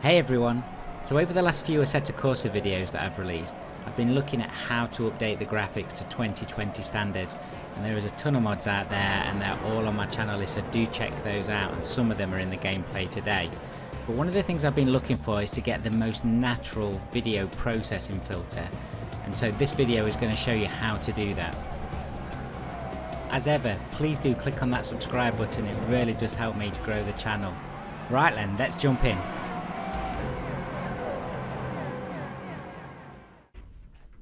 Hey everyone! So over the last few Assetto Corsa videos that I've released, I've been looking at how to update the graphics to 2020 standards, and there is a ton of mods out there and they're all on my channel list, so do check those out, and some of them are in the gameplay today. But one of the things I've been looking for is to get the most natural video processing filter, and so this video is going to show you how to do that. As ever, please do click on that subscribe button, it really does help me to grow the channel. Right then, let's jump in.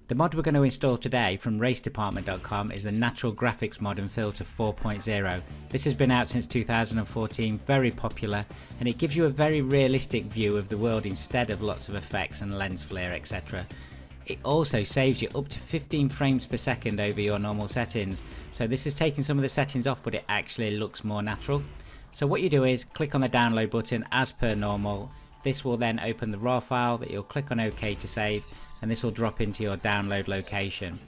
The mod we're going to install today from racedepartment.com is the Natural Graphics Mod and Filter 4.0. This has been out since 2014, very popular, and it gives you a very realistic view of the world instead of lots of effects and lens flare, etc. It also saves you up to 15 frames per second over your normal settings, so this is taking some of the settings off, but it actually looks more natural. So what you do is click on the download button as per normal. This will then open the raw file that you'll click on OK to save, and this will drop into your download location.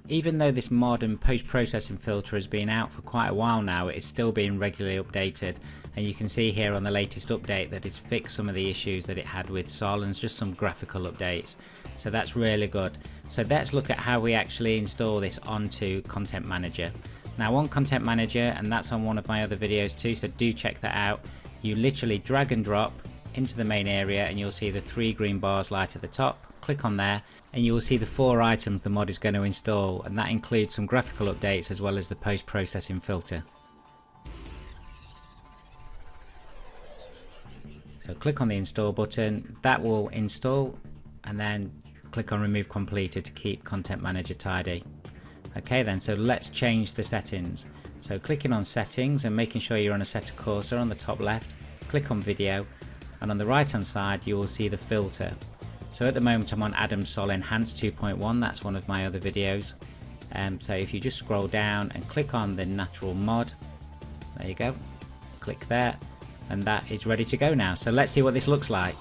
Even though this mod and post-processing filter has been out for quite a while now, it is still being regularly updated, and you can see here on the latest update that it's fixed some of the issues that it had with Sol and just some graphical updates, so that's really good. So let's look at how we actually install this onto Content Manager. Now on Content Manager, and that's on one of my other videos too, so do check that out, you literally drag and drop into the main area and you'll see the 3 green bars light at the top. Click on there and you will see the 4 items the mod is going to install, and that includes some graphical updates as well as the post-processing filter. So click on the install button, that will install, and then click on remove completed to keep Content Manager tidy. Okay then, so let's change the settings. So clicking on settings and making sure you're on Assetto Corsa on the top left, click on video, and on the right hand side you will see the filter. So at the moment I'm on Adam Sol Enhanced 2.1, that's one of my other videos. So if you just scroll down and click on the natural mod, there you go, click there, and that is ready to go now. So let's see what this looks like.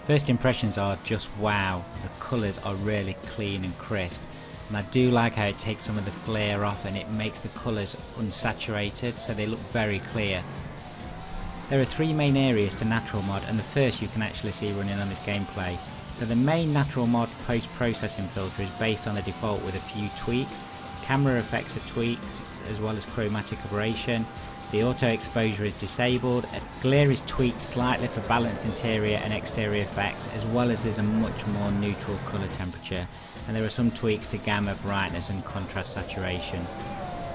First impressions are just wow, the colours are really clean and crisp, and I do like how it takes some of the flare off and it makes the colours unsaturated, so they look very clear. There are 3 main areas to Natural Mod, and the first you can actually see running on this gameplay. So the main Natural Mod post-processing filter is based on the default with a few tweaks. Camera effects are tweaked, as well as chromatic aberration. The auto exposure is disabled. Glare is tweaked slightly for balanced interior and exterior effects, as well as there's a much more neutral colour temperature. And there are some tweaks to gamma, brightness and contrast saturation.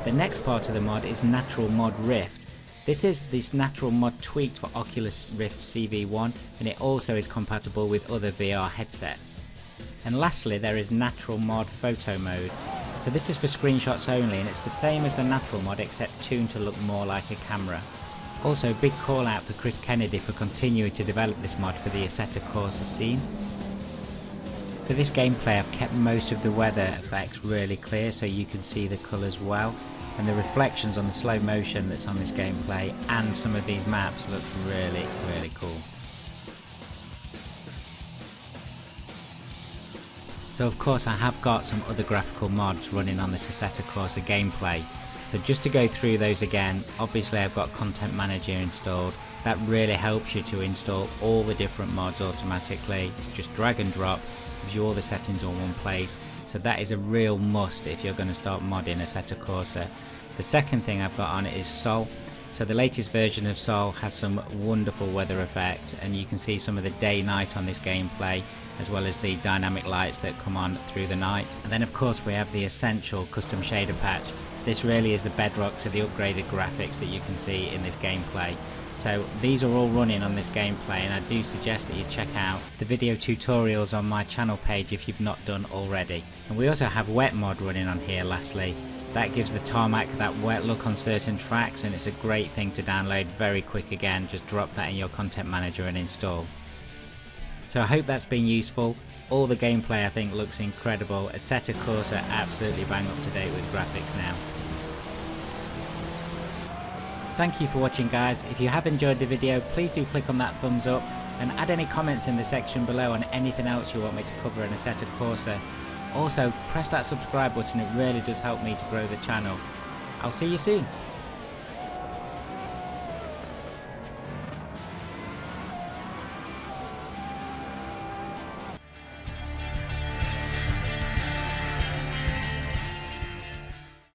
The next part of the mod is Natural Mod Rift. This is this natural mod tweaked for Oculus Rift CV1, and it also is compatible with other VR headsets. And lastly, there is Natural Mod Photo Mode. So this is for screenshots only, and it's the same as the natural mod except tuned to look more like a camera. Also, big call out for Chris Kennedy for continuing to develop this mod for the Assetto Corsa scene. For this gameplay I've kept most of the weather effects really clear so you can see the colours well, and the reflections on the slow motion that's on this gameplay and some of these maps look really cool. So of course I have got some other graphical mods running on this Assetto Corsa gameplay, so just to go through those again, obviously I've got Content Manager installed. That really helps you to install all the different mods automatically. It's just drag and drop, gives you all the settings in one place, so that is a real must if you're going to start modding Assetto Corsa. The second thing I've got on it is Sol. So the latest version of Sol has some wonderful weather effect, and you can see some of the day-night on this gameplay, as well as the dynamic lights that come on through the night. And then of course we have the essential custom shader patch. This really is the bedrock to the upgraded graphics that you can see in this gameplay. So these are all running on this gameplay, and I do suggest that you check out the video tutorials on my channel page if you've not done already. And we also have Wet Mod running on here lastly. That gives the tarmac that wet look on certain tracks, and it's a great thing to download very quick again. Just drop that in your Content Manager and install. So I hope that's been useful. All the gameplay I think looks incredible. Assetto Corsa absolutely bang up to date with graphics now. Thank you for watching guys. If you have enjoyed the video, please do click on that thumbs up and add any comments in the section below on anything else you want me to cover in Assetto Corsa. Also press that subscribe button, it really does help me to grow the channel. I'll see you soon.